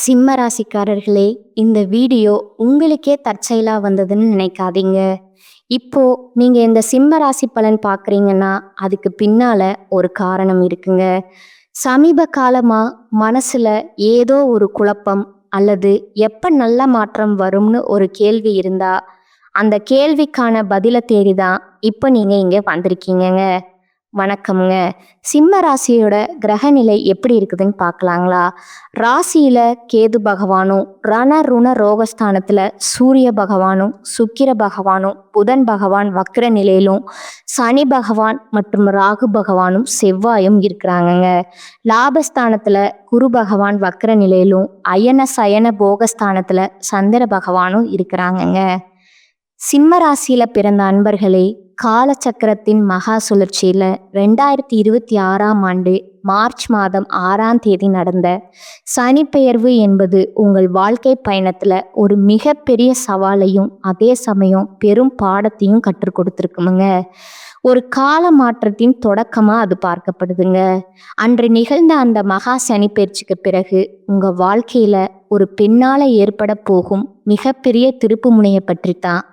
சிம்ம ராசிக்காரர்களே, இந்த வீடியோ உங்களுக்கே தற்செயலா வந்ததுன்னு நினைக்காதீங்க. இப்போ நீங்க இந்த சிம்ம ராசி பலன் பார்க்குறீங்கன்னா, அதுக்கு பின்னால ஒரு காரணம் இருக்குங்க. சமீப காலமா மனசுல ஏதோ ஒரு குழப்பம் அல்லது எப்ப நல்ல மாற்றம் வரும்னு ஒரு கேள்வி இருந்தா, அந்த கேள்விக்கான பதில தேடி தான் இப்போ நீங்க இங்க வந்திருக்கீங்கங்க. வணக்கம்ங்க. சிம்ம ராசியோட கிரகநிலை எப்படி இருக்குதுன்னு பார்க்கலாங்களா? ராசியில கேது பகவானும், ரண ருண ரோகஸ்தானத்துல சூரிய பகவானும், சுக்கிர பகவானும், புதன் பகவான் வக்ர நிலையிலும், சனி பகவான் மற்றும் ராகு பகவானும் செவ்வாயும் இருக்கிறாங்கங்க. லாபஸ்தானத்துல குரு பகவான் வக்ர நிலையிலும், அயன சயன போகஸ்தானத்துல சந்திர பகவானும் இருக்கிறாங்கங்க. சிம்ம ராசியில பிறந்த அன்பர்களே, காலச்சக்கரத்தின் மகா சுழற்சியில 2026ஆம் ஆண்டு மார்ச் மாதம் 6ஆம் தேதி நடந்த சனிப்பெயர்வு என்பது உங்கள் வாழ்க்கை பயணத்துல ஒரு மிகப்பெரிய சவாலையும் அதே சமயம் பெரும் பாடத்தையும் கற்றுக் கொடுத்துருக்குமுங்க. ஒரு கால மாற்றத்தின் தொடக்கமா அது பார்க்கப்படுதுங்க. அன்று நிகழ்ந்த அந்த மகா சனிப்பெயர்ச்சிக்கு பிறகு உங்க வாழ்க்கையில ஒரு பெண்ணால ஏற்பட போகும் மிகப்பெரிய திருப்பு முனையை பற்றி தான்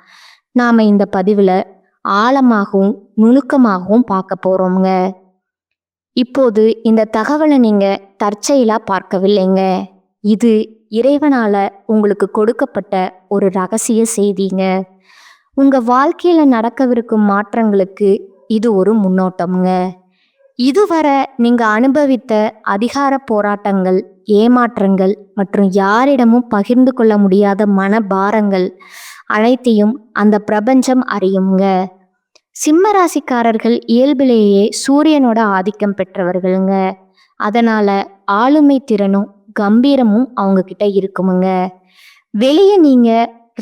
நாம இந்த பதிவுல ஆழமாகவும் நுணுக்கமாகவும் பார்க்க போறோம்ங்க. இப்போது இந்த தகவலை நீங்க தற்செயலா பார்க்கவில்லைங்க. இது இறைவனால உங்களுக்கு கொடுக்கப்பட்ட ஒரு ரகசிய செய்திங்க. உங்க வாழ்க்கையில நடக்கவிருக்கும் மாற்றங்களுக்கு இது ஒரு முன்னோட்டம்ங்க. இதுவரை நீங்க அனுபவித்த அதிகார போராட்டங்கள், ஏமாற்றங்கள் மற்றும் யாரிடமும் பகிர்ந்து கொள்ள முடியாத மனபாரங்கள் அனைத்தையும் அந்த பிரபஞ்சம் அறியுங்க. சிம்ம ராசிக்காரர்கள் இயல்பிலேயே சூரியனோட ஆதிக்கம் பெற்றவர்களுங்க. அதனால ஆளுமை திறனும் கம்பீரமும் அவங்க கிட்ட இருக்குமுங்க. வெளியே நீங்க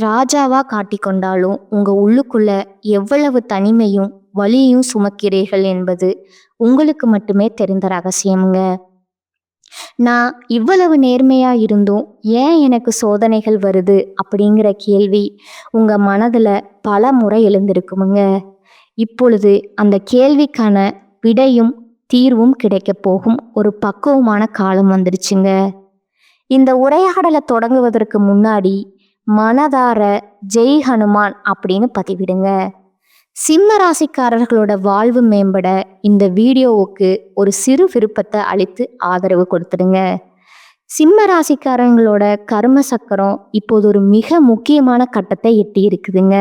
ராஜாவா காட்டிக்கொண்டாலும் உங்க உள்ளுக்குள்ள எவ்வளவு தனிமையும் வலியும் சுமக்கிறீர்கள் என்பது உங்களுக்கு மட்டுமே தெரிந்த ரகசியமுங்க. நான் இவ்வளவு நேர்மையா இருந்தும் ஏன் எனக்கு சோதனைகள் வருது அப்படிங்கிற கேள்வி உங்க மனதுல பல முறை எழுந்திருக்குமுங்க. இப்பொழுது அந்த கேள்விக்கான விடையும் தீர்வும் கிடைக்க போகும் ஒரு பக்குவமான காலம் வந்துடுச்சுங்க. இந்த உரையாடலை தொடங்குவதற்கு முன்னாடி மனதார ஜெய் ஹனுமான் அப்படின்னு பதிவிடுங்க. சிம்ம ராசிக்காரர்களோட வாழ்வு மேம்பட இந்த வீடியோவுக்கு ஒரு சிறு விருப்பத்தை அளித்து ஆதரவு கொடுத்துடுங்க. சிம்ம ராசிக்காரங்களோட கர்ம சக்கரம் இப்போது ஒரு மிக முக்கியமான கட்டத்தை எட்டி இருக்குதுங்க.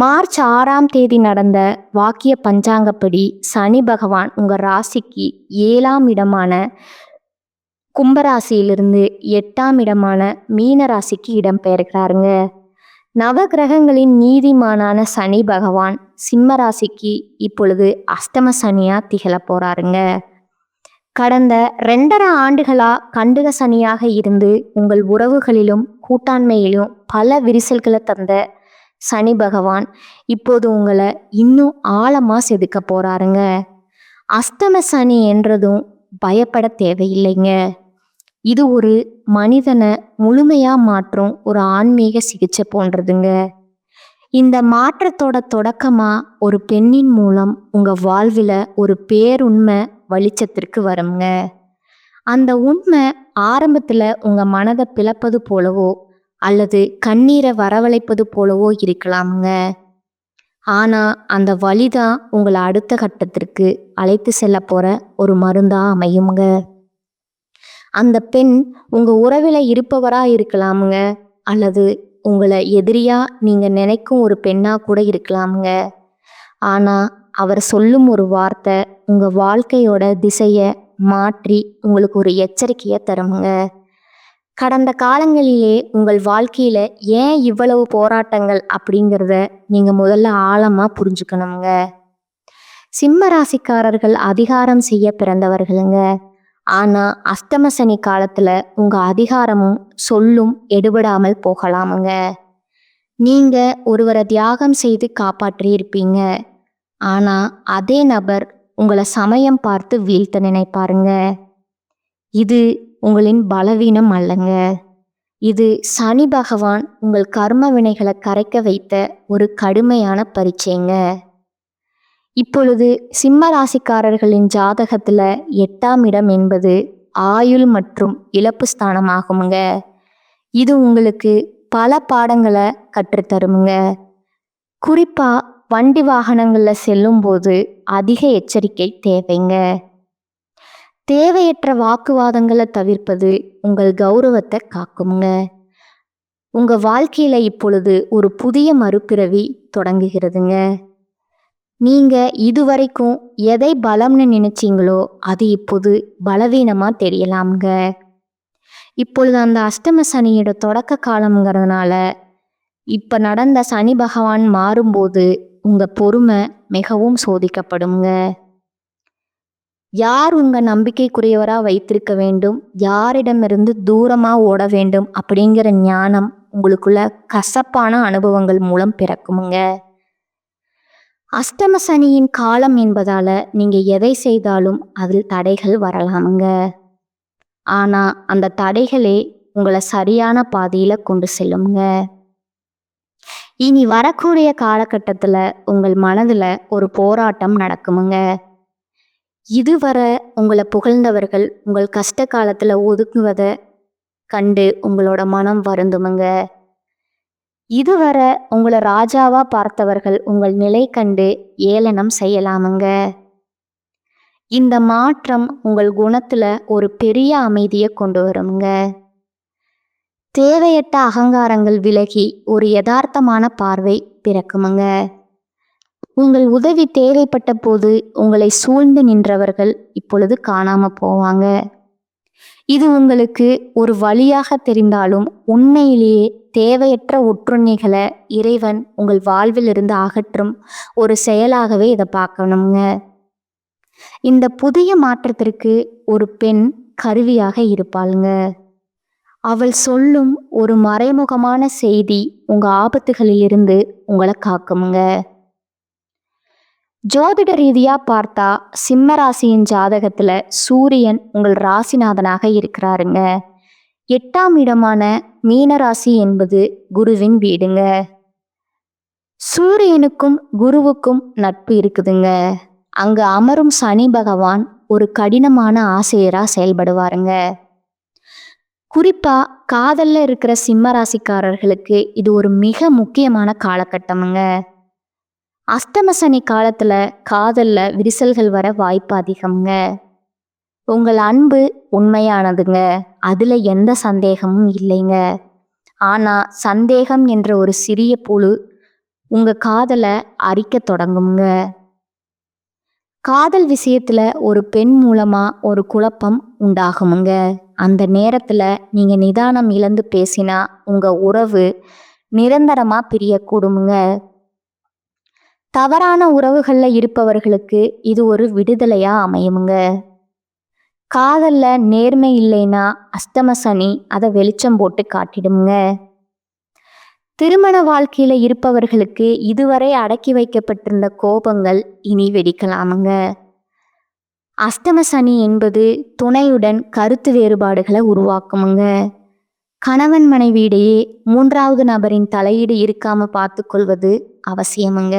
மார்ச் 6ஆம் தேதி நடந்த வாக்கிய பஞ்சாங்கப்படி சனி பகவான் உங்க ராசிக்கு 7ஆம் இடமான கும்பராசியிலிருந்து 8ஆம் இடமான மீன ராசிக்கு இடம்பெயர்கிறாருங்க. நவகிரகங்களின் நீதிமானான சனி பகவான் சிம்ம ராசிக்கு இப்பொழுது அஷ்டம சனியா திகழ போறாருங்க. கடந்த 2.5 ஆண்டுகளா கண்டக சனியாக இருந்து உங்கள் உறவுகளிலும் கூட்டாண்மையிலும் பல விரிசல்களை தந்த சனி பகவான் இப்போது உங்களை இன்னும் ஆழமா செதுக்க போறாருங்க. அஷ்டம சனி என்றதும் பயப்பட தேவையில்லைங்க. இது ஒரு மனிதனை முழுமையா மாற்றும் ஒரு ஆன்மீக சிகிச்சை போன்றதுங்க. இந்த மாற்றத்தோட தொடக்கமா ஒரு பெண்ணின் மூலம் உங்க வாழ்வில் ஒரு பேருண்மை வெளிச்சத்திற்கு வருங்க. அந்த உண்மை ஆரம்பத்துல உங்க மனதை பிளப்பது போலவோ அல்லது கண்ணீரை வரவழைப்பது போலவோ இருக்கலாமுங்க. ஆனா அந்த வலிதான் உங்களை அடுத்த கட்டத்திற்கு அழைத்து செல்ல போற ஒரு மருந்தா அமையுங்க. அந்த பெண் உங்க உறவில் இருப்பவரா இருக்கலாமுங்க, அல்லது உங்களை எதிரியா நீங்க நினைக்கும் ஒரு பெண்ணா கூட இருக்கலாமுங்க. ஆனா அவர் சொல்லும் ஒரு வார்த்தை உங்க வாழ்க்கையோட திசையை மாற்றி உங்களுக்கு ஒரு எச்சரிக்கையை தருமுங்க. கடந்த காலங்களிலே உங்கள் வாழ்க்கையில ஏன் இவ்வளவு போராட்டங்கள் அப்படிங்கிறத நீங்க முதல்ல ஆழமா புரிஞ்சுக்கணுங்க. சிம்ம ராசிக்காரர்கள் அதிகாரம் செய்ய பிறந்தவர்களுங்க. ஆனா அஷ்டம சனி காலத்துல உங்க அதிகாரமும் சொல்லும் எடுபடாமல் போகலாமுங்க. நீங்க ஒருவரை தியாகம் செய்து காப்பாற்றி இருப்பீங்க. ஆனா அதே நபர் உங்களை சமயம் பார்த்து வீழ்த்த நினைப்பாருங்க. இது உங்களின் பலவீனம் அல்லங்க. இது சனி பகவான் உங்கள் கர்ம வினைகளை கரைக்க வைத்த ஒரு கடுமையான பரீட்சைங்க. இப்பொழுது சிம்ம ராசிக்காரர்களின் ஜாதகத்துல 8ஆம் இடம் என்பது ஆயுள் மற்றும் இழப்பு ஸ்தானமாகுமுங்க. இது உங்களுக்கு பல பாடங்களை கற்றுத்தருமுங்க. குறிப்பா வண்டி வாகனங்கள்ல செல்லும்போது அதிக எச்சரிக்கை தேவைங்க. தேவையற்ற வாக்குவாதங்களை தவிர்ப்பது உங்கள் கௌரவத்தை காக்குமுங்க. உங்க வாழ்க்கையில இப்பொழுது ஒரு புதிய மறுபிறவி தொடங்குகிறதுங்க. நீங்க இதுவரைக்கும் எதை பலம்னு நினைச்சீங்களோ அது இப்போது பலவீனமா தெரியலாம்ங்க. இப்பொழுது அந்த அஷ்டம சனியோட தொடக்க காலம்ங்கிறதுனால இப்ப நடந்த சனி பகவான் மாறும்போது உங்க பொறுமை மிகவும் சோதிக்கப்படுங்க. யார் உங்க நம்பிக்கைக்குரியவரா வைத்திருக்க வேண்டும், யாரிடமிருந்து தூரமா ஓட வேண்டும் அப்படிங்கிற ஞானம் உங்களுக்குள்ள கசப்பான அனுபவங்கள் மூலம் பிறக்குமுங்க. அஷ்டம சனியின் காலம் என்பதால நீங்க எதை செய்தாலும் அதில் தடைகள் வரலாமுங்க. ஆனா அந்த தடைகளே உங்களை சரியான பாதையில கொண்டு செல்லுங்க. இனி வரக்கூடிய காலகட்டத்துல உங்கள் மனதுல ஒரு போராட்டம் நடக்குமுங்க. இதுவரை உங்களை புகழ்ந்தவர்கள் உங்கள் கஷ்ட காலத்துல ஒதுக்குவதை கண்டு உங்களோட மனம் வருந்துமுங்க. இதுவரை உங்களை ராஜாவா பார்த்தவர்கள் உங்கள் நிலை கண்டு ஏளனம் செய்யலாமுங்க. இந்த மாற்றம் உங்கள் குணத்துல ஒரு பெரிய அமைதியை கொண்டு வருங்க. தேவையற்ற அகங்காரங்கள் விலகி ஒரு யதார்த்தமான பார்வை பிறக்குமுங்க. உங்கள் உதவி தேவைப்பட்ட போது உங்களை சூழ்ந்து நின்றவர்கள் இப்பொழுது காணாம போவாங்க. இது உங்களுக்கு ஒரு வழியாக தெரிந்தாலும் உண்மையிலேயே தேவையற்ற ஒற்றுமைகளை இறைவன் உங்கள் வாழ்வில் இருந்து அகற்றும் ஒரு செயலாகவே இதை பார்க்கணுங்க. இந்த புதிய மாற்றத்திற்கு ஒரு பெண் கருவியாக இருப்பாளுங்க. அவள் சொல்லும் ஒரு மறைமுகமான செய்தி உங்க ஆபத்துகளில் இருந்து உங்களை காக்குமுங்க. ஜோதிட ரீதியா பார்த்தா சிம்ம ராசியின் ஜாதகத்துல சூரியன் உங்கள் ராசிநாதனாக இருக்கிறாருங்க. 8ஆம் இடமான மீனராசி என்பது குருவின் வீடுங்க. சூரியனுக்கும் குருவுக்கும் நட்பு இருக்குதுங்க. அங்கு அமரும் சனி பகவான் ஒரு கடினமான ஆசிரியரா செயல்படுவாருங்க. குறிப்பா காதல்ல இருக்கிற சிம்ம ராசிக்காரர்களுக்கு இது ஒரு மிக முக்கியமான காலகட்டமுங்க. அஷ்டம சனி காலத்துல காதல்ல விரிசல்கள் வர வாய்ப்பு அதிகம்ங்க. உங்கள் அன்பு உண்மையானதுங்க, அதுல எந்த சந்தேகமும் இல்லைங்க. ஆனா சந்தேகம் என்ற ஒரு சிறிய புழு உங்க காதலை அரிக்க தொடங்குங்க. காதல் விஷயத்துல ஒரு பெண் மூலமா ஒரு குழப்பம் உண்டாகுமுங்க. அந்த நேரத்துல நீங்க நிதானம் இழந்து பேசினா உங்க உறவு நிரந்தரமா பிரியக்கூடுமுங்க. தவறான உறவுகள்ல இருப்பவர்களுக்கு இது ஒரு விடுதலையா அமையுமுங்க. காதல்ல நேர்மை இல்லைன்னா அஷ்டம சனி அதை வெளிச்சம் போட்டு காட்டிடுமுங்க. திருமண வாழ்க்கையில இருப்பவர்களுக்கு இதுவரை அடக்கி வைக்கப்பட்டிருந்த கோபங்கள் இனி வெடிக்கலாமுங்க. அஷ்டம சனி என்பது துணையுடன் கருத்து வேறுபாடுகளை உருவாக்குமுங்க. கணவன் மனைவியிடையே 3வது நபரின் தலையீடு இருக்காம பார்த்து கொள்வது அவசியமுங்க.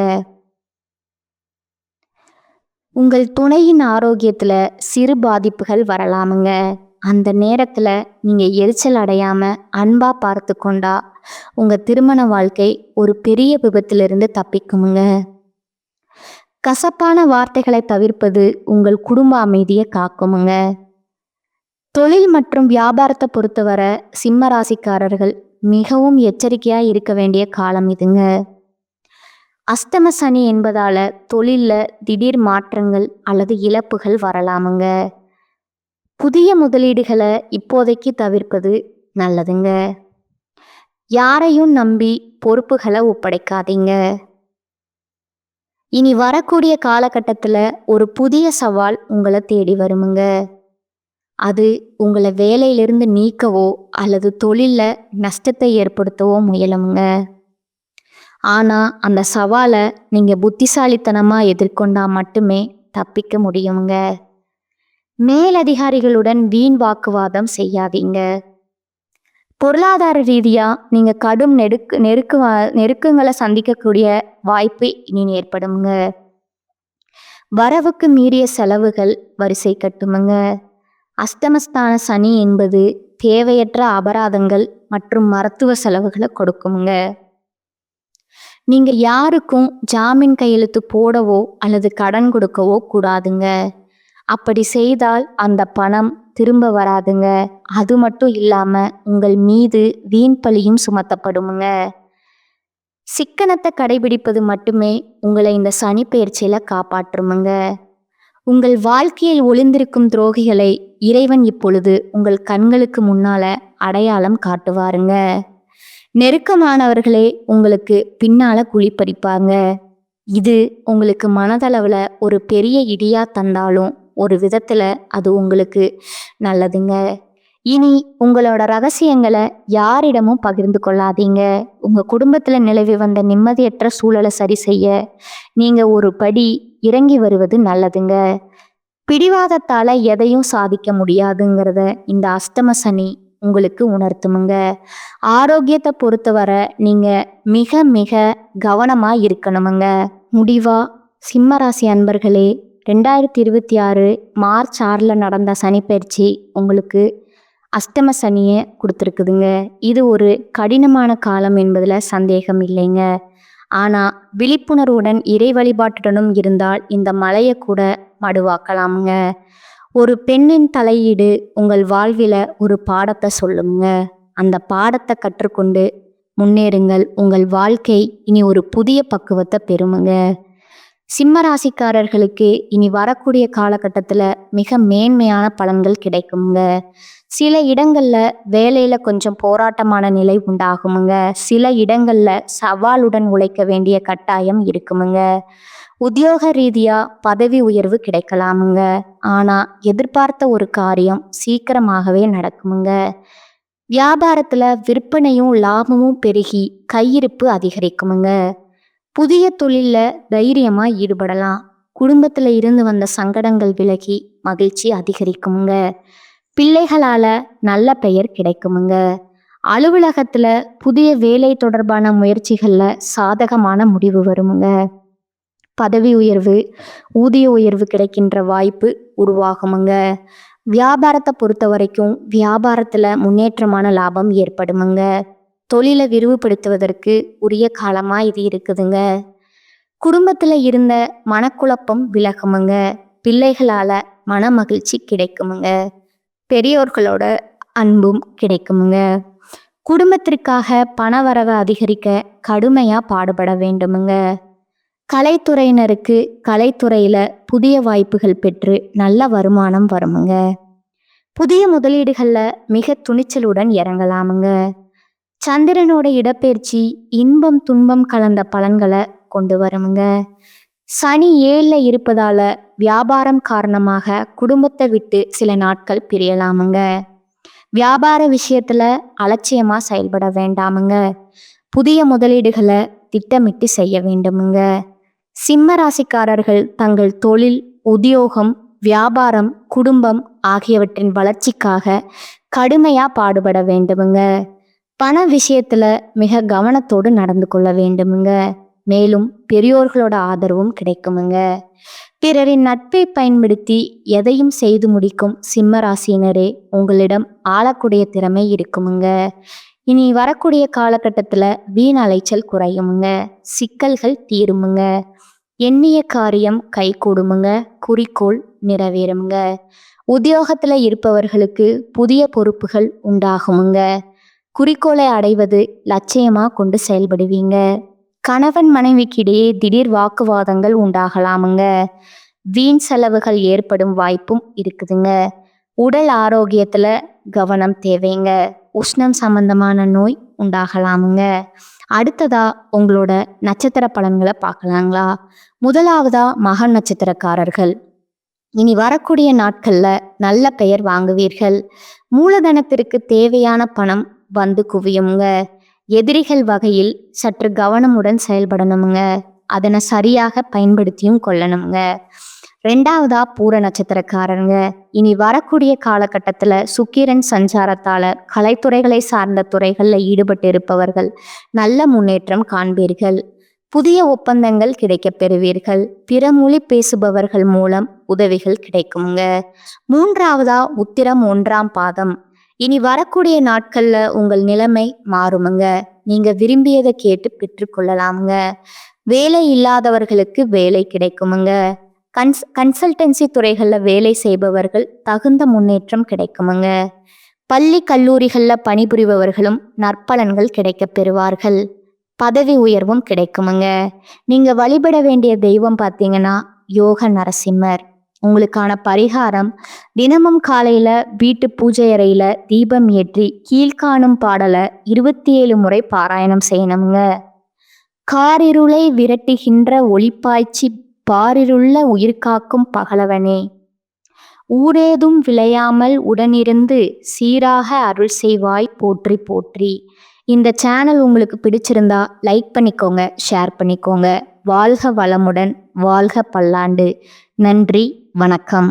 உங்கள் துணையின் ஆரோக்கியத்துல சிறு பாதிப்புகள் வரலாமுங்க. அந்த நேரத்துல நீங்க எரிச்சல் அடையாம அன்பா பார்த்து கொண்டா உங்க திருமண வாழ்க்கை ஒரு பெரிய விபத்திலிருந்து தப்பிக்குமுங்க. கசப்பான வார்த்தைகளை தவிர்ப்பது உங்கள் குடும்ப அமைதியை காக்குமுங்க. தொழில் மற்றும் வியாபாரத்தை பொறுத்தவரை சிம்ம ராசிக்காரர்கள் மிகவும் எச்சரிக்கையா இருக்க வேண்டிய காலம் இதுங்க. அஷ்டம சனி என்பதால தொழில்ல திடீர் மாற்றங்கள் அல்லது இழப்புகள் வரலாமுங்க. புதிய முதலீடுகளை இப்போதைக்கு தவிர்ப்பது நல்லதுங்க. யாரையும் நம்பி பொறுப்புகளை ஒப்படைக்காதீங்க. இனி வரக்கூடிய காலகட்டத்துல ஒரு புதிய சவால் உங்களை தேடி வருமுங்க. அது உங்களை வேலையிலிருந்து நீக்கவோ அல்லது தொழில்ல நஷ்டத்தை ஏற்படுத்தவோ முயலுங்க. ஆனா அந்த சவாலை நீங்க புத்திசாலித்தனமா எதிர்கொண்டா மட்டுமே தப்பிக்க முடியுங்க. மேலதிகாரிகளுடன் வீண் வாக்குவாதம் செய்யாதீங்க. பொருளாதார ரீதியா நீங்க கடும் நெருக்கங்களை சந்திக்கக்கூடிய வாய்ப்பு இனி ஏற்படுமுங்க. வரவுக்கு மீறிய செலவுகள் வரிசை கட்டுமுங்க. அஷ்டமஸ்தான சனி என்பது தேவையற்ற அபராதங்கள் மற்றும் மருத்துவ செலவுகளை கொடுக்குங்க. நீங்க யாருக்கும் ஜாமீன் கையெழுத்து போடவோ அல்லது கடன் கொடுக்கவோ கூடாதுங்க. அப்படி செய்தால் அந்த பணம் திரும்ப வராதுங்க. அது மட்டும் இல்லாம உங்கள் மீது வீண் பழியும் சுமத்தப்படுமுங்க. சிக்கனத்தை கடைபிடிப்பது மட்டுமே உங்களை இந்த சனி பெயர்ச்சியில காப்பாற்றுமுங்க. உங்கள் வாழ்க்கையில் ஒளிந்திருக்கும் துரோகிகளை இறைவன் இப்பொழுது உங்கள் கண்களுக்கு முன்னால அடையாளம் காட்டுவாருங்க. நெருக்கமானவர்களே உங்களுக்கு பின்னால குழிப்பறிப்பாங்க. இது உங்களுக்கு மனதளவில் ஒரு பெரிய இடியா தந்தாலும் ஒரு விதத்தில் அது உங்களுக்கு நல்லதுங்க. இனி உங்களோட ரகசியங்களை யாரிடமும் பகிர்ந்து கொள்ளாதீங்க. உங்கள் குடும்பத்தில் நிலவி வந்த நிம்மதியற்ற சூழலை சரி செய்ய நீங்கள் ஒரு படி இறங்கி வருவது நல்லதுங்க. பிடிவாதத்தால் எதையும் சாதிக்க முடியாதுங்கிறத இந்த அஷ்டம சனி உங்களுக்கு உணர்த்துமுங்க. ஆரோக்கியத்தை பொறுத்தவரை நீங்கள் மிக மிக கவனமாக இருக்கணுமுங்க. முடிவா சிம்மராசி அன்பர்களே, 2026 மார்ச் 6 நடந்த சனிப்பெயர்ச்சி உங்களுக்கு அஷ்டம சனியை கொடுத்துருக்குதுங்க. இது ஒரு கடினமான காலம் என்பதில் சந்தேகம் இல்லைங்க. ஆனால் விழிப்புணர்வுடன் இறை வழிபாட்டுடனும் இருந்தால் இந்த மலையை கூட மடுவாக்கலாமுங்க. ஒரு பெண்ணின் தலையீடு உங்கள் வாழ்வில் ஒரு பாடத்தை சொல்லுங்க. அந்த பாடத்தை கற்றுக்கொண்டு முன்னேறுங்கள். உங்கள் வாழ்க்கை இனி ஒரு புதிய பக்குவத்தை பெறுமுங்க. சிம்ம ராசிக்காரர்களுக்கு இனி வரக்கூடிய காலகட்டத்தில் மிக மேன்மையான பலன்கள் கிடைக்குங்க. சில இடங்களில் வேலையில் கொஞ்சம் போராட்டமான நிலை உண்டாகுமுங்க. சில இடங்களில் சவாலுடன் உழைக்க வேண்டிய கட்டாயம் இருக்குமுங்க. உத்தியோக ரீதியாக பதவி உயர்வு கிடைக்கலாமுங்க. ஆனால் எதிர்பார்த்த ஒரு காரியம் சீக்கிரமாகவே நடக்குமுங்க. வியாபாரத்தில் விற்பனையும் லாபமும் பெருகி கையிருப்பு அதிகரிக்குமுங்க. புதிய தொழிலில் தைரியமாக ஈடுபடலாம். குடும்பத்தில் இருந்து வந்த சங்கடங்கள் விலகி மகிழ்ச்சி அதிகரிக்குமுங்க. பிள்ளைகளால் நல்ல பெயர் கிடைக்குமுங்க. அலுவலகத்தில் புதிய வேலை தொடர்பான முயற்சிகளில் சாதகமான முடிவு வருமுங்க. பதவி உயர்வு, ஊதிய உயர்வு கிடைக்கின்ற வாய்ப்பு உருவாகுமுங்க. வியாபாரத்தை பொறுத்த வரைக்கும் வியாபாரத்தில் முன்னேற்றமான லாபம் ஏற்படுமுங்க. தொழிலை விரிவுபடுத்துவதற்கு உரிய காலமாக இது இருக்குதுங்க. குடும்பத்தில் இருந்த மனக்குழப்பம் விலகுமுங்க. பிள்ளைகளால் மன மகிழ்ச்சி கிடைக்குமுங்க. பெரியோர்களோட அன்பும் கிடைக்குமுங்க. குடும்பத்திற்காக பணவரவை அதிகரிக்க கடுமையாக பாடுபட வேண்டுமுங்க. கலைத்துறையினருக்கு கலைத்துறையில் புதிய வாய்ப்புகள் பெற்று நல்ல வருமானம் வருமுங்க. புதிய முதலீடுகளில் மிக துணிச்சலுடன் இறங்கலாமுங்க. சந்திரனோட இடப்பெயர்ச்சி இன்பம் துன்பம் கலந்த பலன்களை கொண்டு வருமுங்க. சனி 7ல் இருப்பதால வியாபாரம் காரணமாக குடும்பத்தை விட்டு சில நாட்கள் பிரியலாமுங்க. வியாபார விஷயத்துல அலட்சியமா செயல்பட வேண்டாமுங்க. புதிய முதலீடுகளை திட்டமிட்டு செய்ய வேண்டுமுங்க. சிம்ம ராசிக்காரர்கள் தங்கள் தொழில், உத்தியோகம், வியாபாரம், குடும்பம் ஆகியவற்றின் வளர்ச்சிக்காக கடுமையா பாடுபட வேண்டுமுங்க. பண விஷயத்துல மிக கவனத்தோடு நடந்து கொள்ள வேண்டுமுங்க. மேலும் பெரியோர்களோட ஆதரவும் கிடைக்குமுங்க. பிறரின் நட்பை பயன்படுத்தி எதையும் செய்து முடிக்கும் சிம்ம ராசியினரே, உங்களிடம் ஆளக்கூடிய திறமை இருக்குமுங்க. இனி வரக்கூடிய காலகட்டத்தில் வீண் அலைச்சல் குறையுமுங்க. சிக்கல்கள் தீருமுங்க. எண்ணிய காரியம் கைகூடுமுங்க. குறிக்கோள் நிறைவேறுமுங்க. உத்தியோகத்தில் இருப்பவர்களுக்கு புதிய பொறுப்புகள் உண்டாகுமுங்க. குறிக்கோளை அடைவது லட்சியமாக கொண்டு செயல்படுவீங்க. கணவன் மனைவிக்கிடையே திடீர் வாக்குவாதங்கள் உண்டாகலாமுங்க. வீண் செலவுகள் ஏற்படும் வாய்ப்பும் இருக்குதுங்க. உடல் ஆரோக்கியத்தில் கவனம் தேவைங்க. உஷ்ணம் சம்பந்தமான நோய் உண்டாகலாமுங்க. அடுத்ததா உங்களோட நட்சத்திர பலன்களை பார்க்கலாங்களா? முதலாவதா மக நட்சத்திரக்காரர்கள். இனி வரக்கூடிய நாட்களில் நல்ல பெயர் வாங்குவீர்கள். மூலதனத்திற்கு தேவையான பணம் வந்து குவியுங்க. எதிரிகள் வகையில் சற்று கவனமுடன் செயல்படணுமுங்க. அதனை சரியாக பயன்படுத்தியும் கொள்ளணுங்க. 2வதா பூர நட்சத்திரக்காரங்க. இனி வரக்கூடிய காலகட்டத்தில் சுக்கிரன் சஞ்சாரத்தால் கலைத்துறைகளை சார்ந்த துறைகளில் ஈடுபட்டு இருப்பவர்கள் நல்ல முன்னேற்றம் காண்பீர்கள். புதிய ஒப்பந்தங்கள் கிடைக்கப் பெறுவீர்கள். பிற மொழி பேசுபவர்கள் மூலம் உதவிகள் கிடைக்குங்க. 3வதா உத்திரம் 1ஆம் பாதம். இனி வரக்கூடிய நாட்கள்ல உங்கள் நிலைமை மாறுமுங்க. நீங்க விரும்பியதை கேட்டு பெற்றுக்கொள்ளலாமுங்க. வேலை இல்லாதவர்களுக்கு வேலை கிடைக்குமுங்க. கன்சல்டன்சி துறைகளில் வேலை செய்பவர்கள் தகுந்த முன்னேற்றம் கிடைக்குமுங்க. பள்ளி கல்லூரிகளில் பணிபுரிபவர்களும் நற்பலன்கள் கிடைக்கப் பெறுவார்கள். பதவி உயர்வும் கிடைக்குமுங்க. நீங்க வழிபட வேண்டிய தெய்வம் பார்த்தீங்கன்னா யோக நரசிம்மர். உங்களுக்கான பரிகாரம், தினமும் காலையில வீட்டு பூஜை அறையில தீபம் ஏற்றி கீழ்காணும் பாடலை 27 முறை பாராயணம் செய்யணுங்க. காரிருளை விரட்டுகின்ற ஒளிப்பாய்ச்சி பாரிருள்ள உயிர்காக்கும் பகலவனே, ஊரேதும் விளையாமல் உடனிருந்து சீராக அருள் செய்வாய் போற்றி போற்றி. இந்த சேனல் உங்களுக்கு பிடிச்சிருந்தா லைக் பண்ணிக்கோங்க, ஷேர் பண்ணிக்கோங்க. வாழ்க வளமுடன், வாழ்க பல்லாண்டு. நன்றி, வணக்கம்.